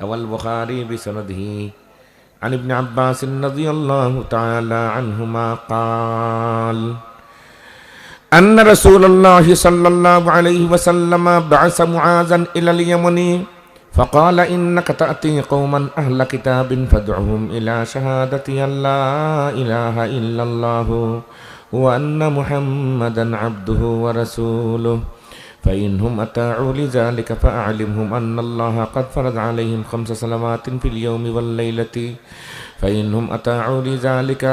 ওয়াল বুখারী বিসনাদিহি عن ابن عباس رضي الله تعالى عنهما قال أن رسول الله صلى الله عليه وسلم بعث معاذا إلى اليمن فقال إنك تأتي قوما أهل كتاب فادعهم إلى شهادة أن لا إله إلا الله وأن محمدا عبده ورسوله فإنهم أطاعوا لذلك فأعلمهم أن الله قد فرض عليهم 5 صلوات في اليوم والليلة فإنهم أطاعوا لذلك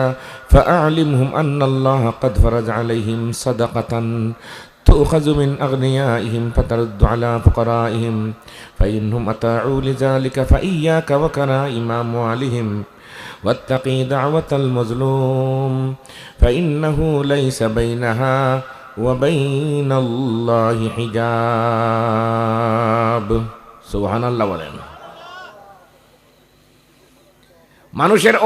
فأعلمهم أن الله قد فرض عليهم صدقة تؤخذ من أغنيائهم فترد على فقرائهم فإنهم أطاعوا لذلك فإياك وكرائم أموالهم واتقي دعوة المظلوم فإنه ليس بينها وبين الله حجاب سبحان الله বলেন। মানুষের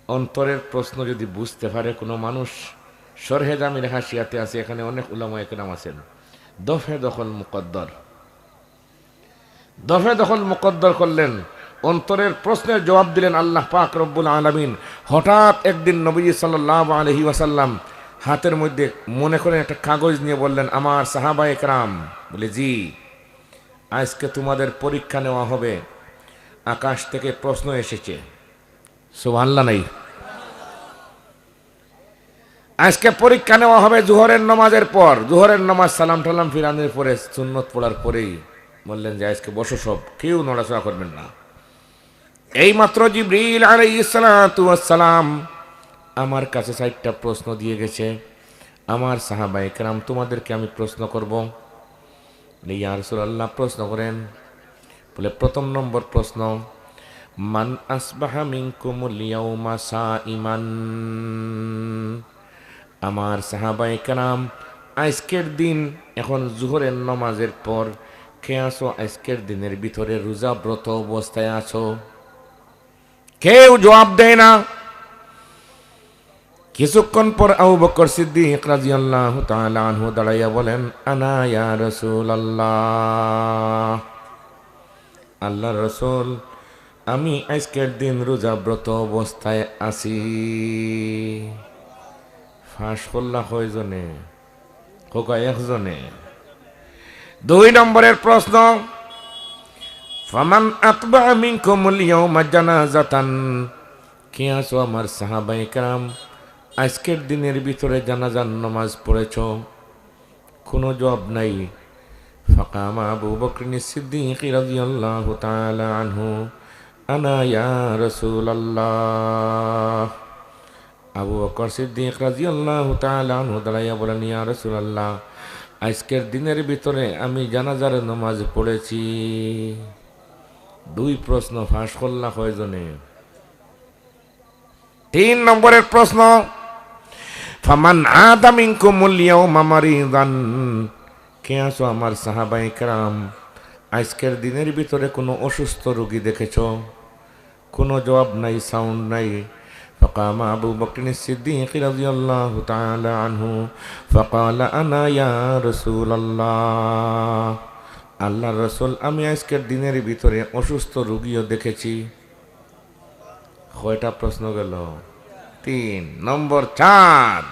অন্তরের প্রশ্ন যদি বুঝতে পারে কোনো মানুষ, শরহে জামিল হাসিয়াতে আছে, এখানে অনেক উলামা একরাম আছেন, দফে দখল মুকদ্দর করলেন, অন্তরের প্রশ্নের জবাব দিলেন আল্লাহ পাক রব্বুল আলামিন। হঠাৎ একদিন নবীজি সাল্লাল্লাহু আলাইহি ওয়াসাল্লাম হাতের মধ্যে মনে করেন একটা কাগজ নিয়ে বললেন, আমার সাহাবা একরাম, বলে জি, আজকে তোমাদের পরীক্ষা নেওয়া হবে, আকাশ থেকে প্রশ্ন এসেছে। সুবহানাল্লাহ নাই? আজকে পরীক্ষা নেওয়া হবে জোহরের নামাজের পর, জোহরের নামাজ সালাম টালাম ফিরানোর পরে, সুন্নত পড়ার পরেই বললেন যে আজকে বসো, সব কেউ নড়াচড়া করবেন না। এইমাত্র জিবরিল আলাইহিস সালাতু ওয়াস সালাম আমার কাছে 4টা প্রশ্ন দিয়ে গেছে, আমার সাহাবায়ে কেরাম তোমাদেরকে আমি প্রশ্ন করব। ইয়া রাসূলুল্লাহ, প্রশ্ন করেন। বলে প্রথম নম্বর প্রশ্ন, মান আসবাহা মিনকুমুল ইয়াউমা সাইমান। আমার সাহাবায়ে কেরাম আজকের দিন, এখন জোহরের নামাজের পর কে আছো আজকের দিনের ভিতরে রোজা ব্রত অবস্থায় আছো? কেউ জবাব দেয় না। কিছুক্ষণ পর আবু বকর সিদ্দিক রাদিয়াল্লাহু তাআলা আনহু দাঁড়াইয়া বলেন, আনা ইয়া রাসূলুল্লাহ, আল্লাহর রাসূল, আমি আজকের দিন রোজা ব্রত অবস্থায় আছি। ফাঁস করলা কয়জনে? কোকা একজনে। 2 নম্বরের প্রশ্ন, ফামান আতবা মিনকুমুল ইয়াউমা জানাজাতান। কে আছো আমার সাহাবায়ে কেরাম আজকের দিনের ভিতরে জানাজার নামাজ পড়েছ? কোনো জবাব নাই। ফাকামা আবু বকর সিদ্দিক রাদিয়াল্লাহু তাআলা আনহু, আনা ইয়া রাসূলুল্লাহ। আবু বকর সিদ্দিক রাদিয়াল্লাহু তাআলা আনহু দাঁড়াইয়া বলেন, ইয়া রাসূলুল্লাহ, আজকের দিনের ভিতরে আমি জানাজার নামাজ পড়েছি। 2 প্রশ্ন ফাঁস করলা কয়জনে? 3 নম্বরের প্রশ্ন, ফামান আদা মিনকুমুল ইয়াউমা মারিদান। কে আছো আমার সাহাবায়ে কেরাম আজকের দিনের ভিতরে কোনো অসুস্থ রোগী দেখেছ? কোনো জবাব নাই, সাউন্ড নাই। فقام أبو بكر الصديق رضي الله تعالى عنه فقال أنا يا رسول الله। আল্লাহর রাসূল, আমি আজকের দিনের ভিতরে অসুস্থ রোগীও দেখেছি। কয়টা প্রশ্ন গেল? 3 নম্বর 4,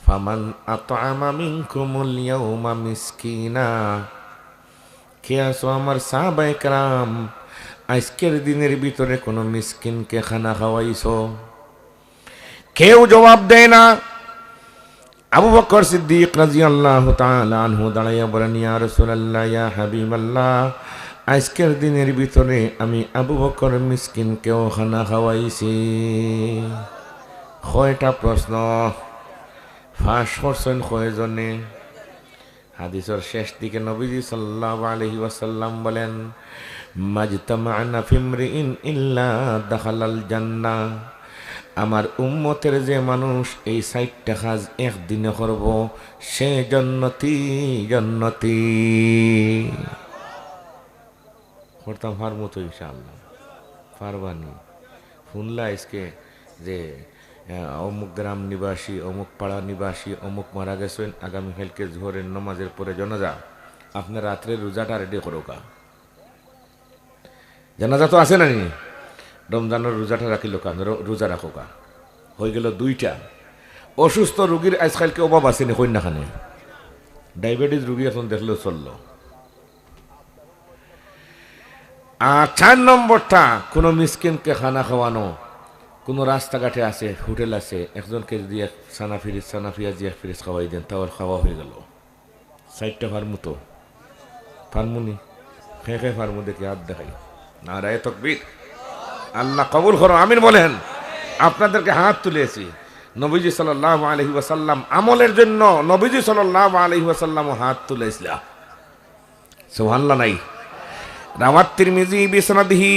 ফামান আতআমা মিনকুমুল ইয়াউমা মিসকিনা। কে আছো আমার সাহাবায়ে কেরাম আজকের দিনের ভিতরে কোনো মিসকিনকে খানা খাওয়াইছো? কেউ জবাব দেয় না। আবু বকর সিদ্দিক রাদিয়াল্লাহু তাআলা আনহু দাঁড়াইয়া বলেন, ইয়া রাসূলুল্লাহ, ইয়া হাবিবাল্লাহ, আজকের দিনের ভিতরে আমি আবু বকর মিসকিনকেও খানা খাওয়াইছি। কয়টা প্রশ্ন ফাঁস করছেন কয়জনে? হাদিসের শেষ দিকে নবীজি সাল্লাল্লাহু আলাইহি ওয়াসাল্লাম বলেন, মাজতামা'না ফিমরিইন ইল্লা দাখালাল জান্নাহ। আমার উম্মতের যে মানুষ এই 4টা কাজ একদিনে করব, সে জান্নাতি জান্নাতি। করতাম পারবো তো ইনশাআল্লাহ? পারবানি? শুনলা আজকে যে অমুক গ্রাম নিবাসী, অমুক পাড়া নিবাসী, অমুক মারা গেছেন, আগামীকালকে জোহরের নমাজের পরে জানাজা, আপনার রাত্রে রোজাটা রেডি করো কা। জানাজা তো আছে না নি, রমজানের রোজাটা রাখিল কা, রোজা রাখো কা। হয়ে গেল দুইটা। অসুস্থ রুগীর আজকালকে অভাব আছে নি কন্যাখানে, ডায়াবেটিস রুগী এখন দেখলেও চললো। আর 4 নম্বরটা, কোনো মিসকিনকে খানা খাওয়ানো। কোনো রাস্তাঘাটে আছে, হোটেল আছে, একজনকে যদি এক সানা পিঁয়াজ এক ফিরিজ খাওয়াই দেন, তাও খাওয়া হয়ে গেল। 4টা ফার্মু তো ফার্মুনি খেয়ে ফার্মু দেখে হাত দেখাই না, রায় তকবীর। আল্লাহ কবুল করো, আমিন বলেন। আপনাদেরকে হাত তুলেছি নবীজি সাল্লাল্লাহু আলাইহি ওয়াসাল্লাম আমলের জন্য। নবীজি সাল্লাল্লাহু আলাইহি ওয়াসাল্লামও হাত তুলেছিল, সুবহানাল্লাহ নাই। রাওয়াত তিরমিজি বিসনাদিহি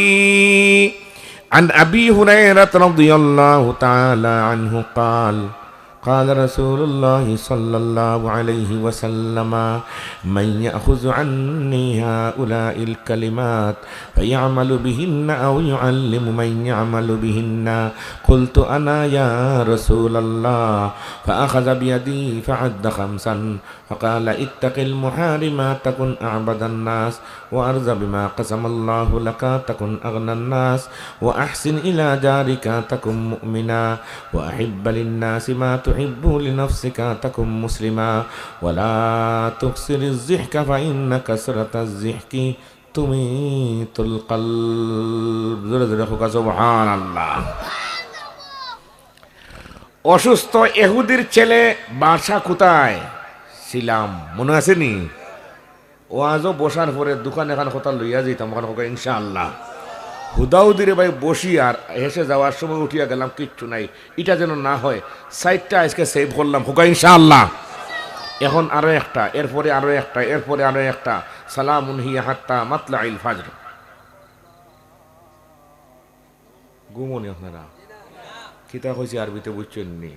عن أبي هريرة رضي الله تعالى عنه قال قال رسول الله صلى الله عليه وسلم من يأخذ عني هؤلاء الكلمات فيعمل بهن أو يعلم من يعمل بهن قلت أنا يا رسول الله فأخذ بيدي فعد 5 فقال اتق المحارم تكن أعبد الناس وأرض بما قسم الله لك تكن أغنى الناس وأحسن إلى جارك تكن مؤمنا وأحب للناس ما تحب لنفسك تكن مسلما ولا تكسر الضحك فإن كسرة الضحك تميت القلب سبحان الله। অসুস্থ এহুদির ছেলে বাসা কোথায় ছিলাম মনে আছে নি? ও আজও বসার পরে দোকান এখান কোথা লইয়া যেতাম, ওখানে হোক ইনশাআল্লাহ। হুদাউদিরে ভাই বসি আর হেসে যাওয়ার সময় উঠিয়া গেলাম, কিচ্ছু নাই, এটা যেন না হয়। 4টা আজকে সেভ করলাম, হোক ইনশাআল্লাহ। এখন আরো একটা, এরপরে আরো একটা, এরপরে আরো একটা। সালামুন হিয়া হাত্তা মাতলাইল ফাজর। ঘুমনি আপনারা কিতা কইছি আরবিতে বুঝছেন নি?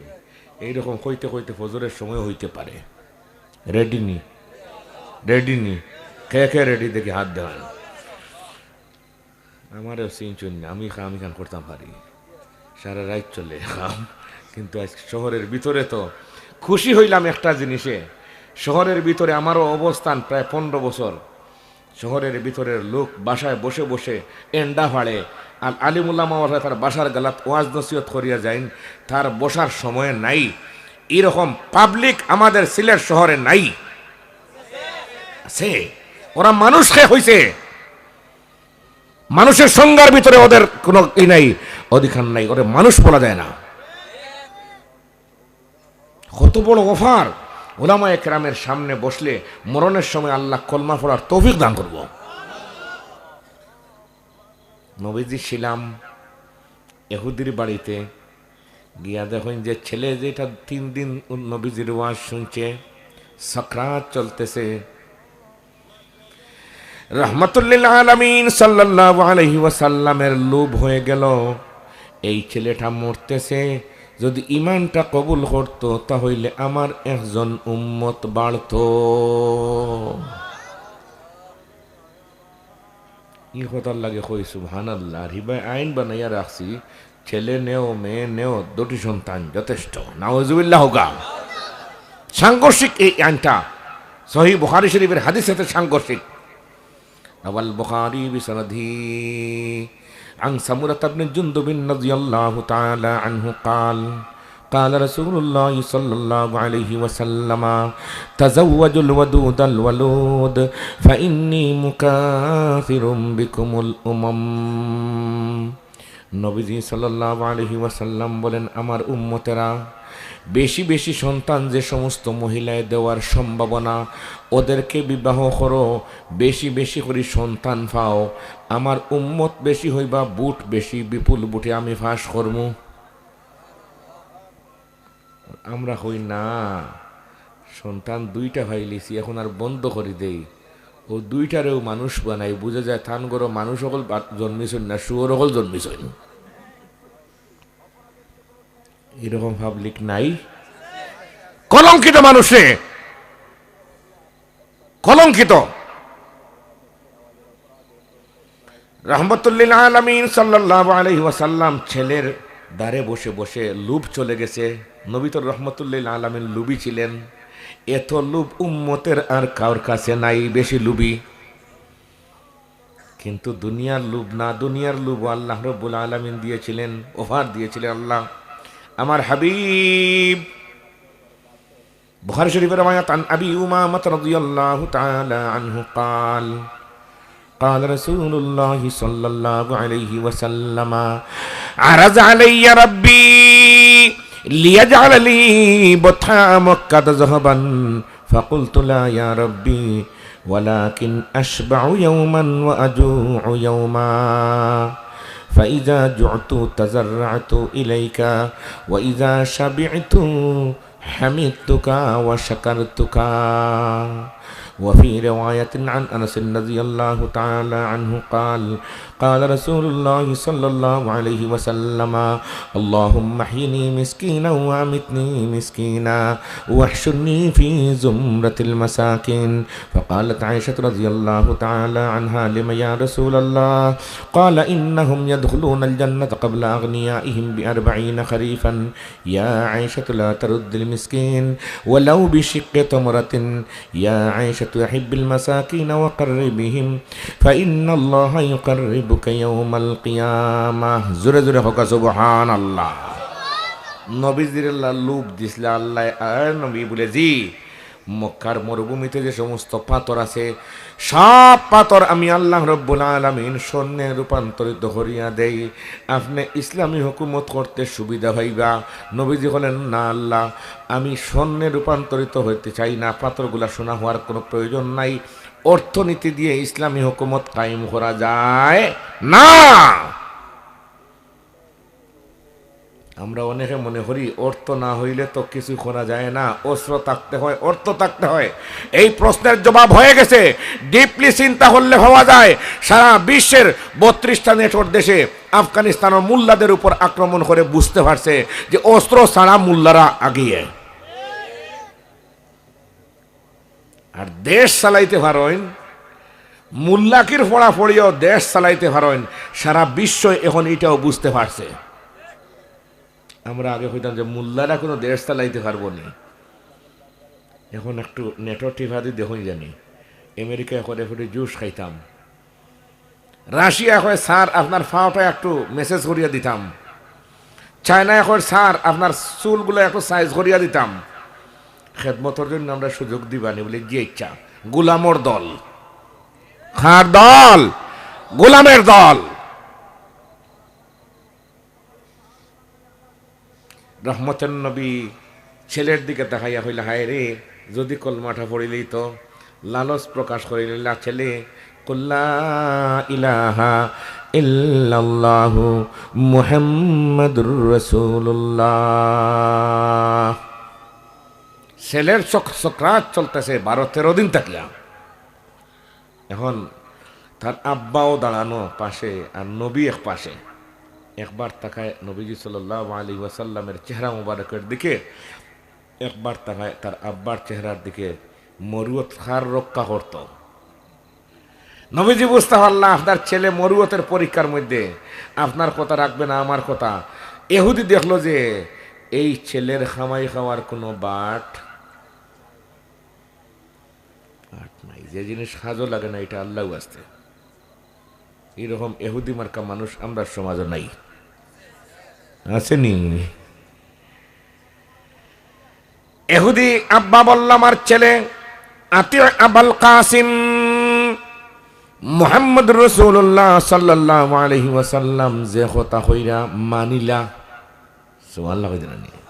এইরকম কইতে কইতে ফজরের সময় হইতে পারে। রেডি নি? রেডি নি? কে কে রেডি দেখি হাত দেওয়ান। আমারও চিনচুন না, আমি খান করতাম পারি, সারা রাত চলে খাম। কিন্তু আজ শহরের ভিতরে তো খুশি হইলাম একটা জিনিসে, শহরের ভিতরে আমারও অবস্থান প্রায় 15 বছর। শহরের ভিতরের লোক বাসায় বসে বসে এন্ডা ফাড়ে, আর আলিমুল্লামা তার বাসার গালাত ওয়াজ নসিহত করিয়া যাইন, তার বসার সময় নাই। এরকম পাবলিক আমাদের সিলেট শহরে নাই। আছে, ওরা মানুষ খেয়ে হইছে, মানুষের সংজ্ঞার ভিতরে ওদের কোনো ই নাই, অধিকার নাই, ওদের মানুষ বলা যায় না। কত বড় অফার! উলামায়ে কেরামের সামনে বসলে মরণের সময় আল্লাহ কলমা পড়ার তৌফিক দান করব। নবীজি ছিলাম ইহুদির বাড়িতে গিয়া দেখেন যে ছেলে যেটা 3 দিন নবীজির ওয়াজ শুনছে, সাকরাত চলতেছে। রাহমাতুল্লিল আলামিন সাল্লাল্লাহু আলাইহি ওয়াসাল্লামের লোভ হয়ে গেল, এই ছেলেটা মরতেছে, যদি ইমানটা কবুল করত তাহলে আমার একজন উম্মত বাড়ত। ই কথার লাগে কই সুবহানাল্লাহ। হিবায় আইন বানাইয়া রাখছি, ছেলে নেও মেয়ে নেও, 2টি সন্তান যথেষ্ট। নাউজুবিল্লাহ হোগা। সাংঘর্ষিক এই আইনটা সহিহ বুখারী শরীফের হাদিসের সাথে সাংঘর্ষিক। রাওয়াল বুখারী বিসনাদি عن سمرة بن جندب رضي الله تعالى عنه قال قال رسول الله صلى الله عليه وسلم تزوجوا الودود الولود فإني مكاثر بكم الأمم। নবীজি সাল্লাল্লাহু আলাইহি ওয়াসাল্লাম বলেন, আমার উম্মতেরা, বেশি বেশি সন্তান যে সমস্ত মহিলায় দেওয়ার সম্ভাবনা, ওদেরকে বিবাহ করো, বেশি বেশি করে সন্তান পাও। আমার উম্মত বেশি হইবা, বুট বেশি, বিপুল বুটে আমি ফাঁস করব। আমরা হই না, সন্তান 2টা ভাইলিছি, এখন আর বন্ধ করে দেই, ও 2টারেও মানুষ বানাই, বুঝে যায় থান গরো মানুষ সকল জন্মিছেন না, শুয়োর সকল জন্মিছেন। এরকম পাবলিক নাই? কলঙ্কিত মানুষে, কলঙ্কিত। রাহমাতুল্লিল আলামিন সাল্লাল্লাহু আলাইহি ওয়াসাল্লাম ছেলের দ্বারে বসে বসে লুভ চলে গেছে। নবী তো রহমতুল্লিল আলামিন লুবি ছিলেন। এত লুভ উম্মতের আর কারোর কাছে নাই, বেশি লুবি। কিন্তু দুনিয়ার লুভ না, দুনিয়ার লুভ আল্লাহ রব্বুল আলামিন দিয়েছিলেন, ওভার দিয়েছিলেন আল্লাহ। আমার হাবিব বুখারী শরীফের রওয়ায়াত আন আবি উমামা রাদিয়াল্লাহু তাআলা আনহু قال قال رسول الله صلى الله عليه وسلم عرض علي ربي ليجعل لي بطحاء مكة ذهبا فقلت لا يا ربي ولكن أشبع يوما وأجوع يوما فإذا جعت تزرعت إليك وإذا شبعت حمدتك وشكرتك. وفي رواية عن أنس رضي الله تعالى عنه قال قال رسول الله صلى الله عليه وسلم اللهم احيني مسكينا وامتني مسكينا واحشرني في زمرة المساكين. فقالت عائشة رضي الله تعالى عنها لم يا رسول الله؟ قال إنهم يدخلون الجنة قبل أغنيائهم ب40 خريفا. يا عائشة لا ترد المسكين ولو بشق تمرة. يا عائشة أحب المساكين وقربهم فإن الله يقربك يوم القيامة. জোরে জোরে হোক সুবহানাল্লাহ। নবীজির লুব দিছিল আল্লাহ। আর নবী বলে জি, মক্কার মরুভূমিতে যে সমস্ত পাথর আছে সব পাথর আমি আল্লাহ রব্বুল আলামিন স্বর্ণে রূপান্তরিত করিয়া দেই, আপনি ইসলামী হুকুমত করতে সুবিধা হইবা। নবীজি বলেন না আল্লাহ, আমি স্বর্ণে রূপান্তরিত হইতে চাই না, পাথরগুলা সোনা হওয়ার কোনো প্রয়োজন নাই। অর্থনীতি দিয়ে ইসলামী হুকুমত কায়েম করা যায় না। আমরা অনেকে মনে করি অর্থ না হইলে তো কিছু করা যায় না, অস্ত্র থাকতে হয়, অর্থ থাকতে হয়। এই প্রশ্নের জবাব হয়ে গেছে। ডিপলি চিন্তা করলে হওয়া যায়। সারা বিশ্বের 32টা নেটওয়ার্ক দেশে আফগানিস্তান ও মুল্লাদের উপর আক্রমণ করে বুঝতে পারছে যে অস্ত্র ছাড়া মুল্লারা আগিয়ে। আর দেশ চালাইতে পারেন, মুল্লাকির ফড়াফড়িও দেশ চালাইতে পারেন। সারা বিশ্ব এখন এটাও বুঝতে পারছে। আমরা আগে হইতাম যে মুল্লারা কোনো দেশ চালাইতে পারবো না, এখন একটু নেটওয়ার্ক টিভাদি দেখুন জানি। আমেরিকা এখন একটু জুস খাইতাম, রাশিয়া এখন স্যার আপনার ফাওটা একটু মেসেজ করিয়া দিতাম, চায়না এখন স্যার আপনার চুলগুলো একটু সাইজ করিয়া দিতাম। খেদমতের জন্য আমরা সুযোগ দিবানি বলে যে ইচ্ছা। গোলামর দল, খার দল, গোলামের দল। রহমতের নবী ছেলের দিকে তাকাইয়া হইলে হায় রে, যদি কলমাটা পড়িলেই তো লালস প্রকাশ করিলে ছেলে কুল্লা ইলাহা ইল্লাল্লাহু মুহাম্মাদুর রাসূলুল্লাহ। ছেলের চক্রাত চলতেছে 12-13 দিন থাকলাম। এখন তার আব্বাও দাঁড়ানো পাশে আর নবী এক পাশে। একবার তাকায় নবীজি সাল্লাল্লাহু আলাইহি ওয়াসাল্লামের চেহারা মুবারকের দিকে, একবার তাকায় তার আব্বার চেহারার দিকে। মরুয়ত খার রক্ষা করত। নবীজি বুঝতে পারলাম আপনার ছেলে মরুয়তের পরীক্ষার মধ্যে আপনার কথা রাখবে না, আমার কথা। এহুদি দেখলো যে এই ছেলের খামাই খাওয়ার কোনো বাট নাই, যে জিনিস সাজও লাগে না এটা আল্লাহ আসতে। এরকম এহুদি মার্কা মানুষ আমরা সমাজে নাই, আসেনি? এহুদি আব্বা বলল আমার ছেলে আতি আবুল কাসিম মুহাম্মদ রাসূলুল্লাহ সাল্লাল্লাহু আলাইহি ওয়াসাল্লাম যে কথা কইরা মানিলা। সুবহানাল্লাহ।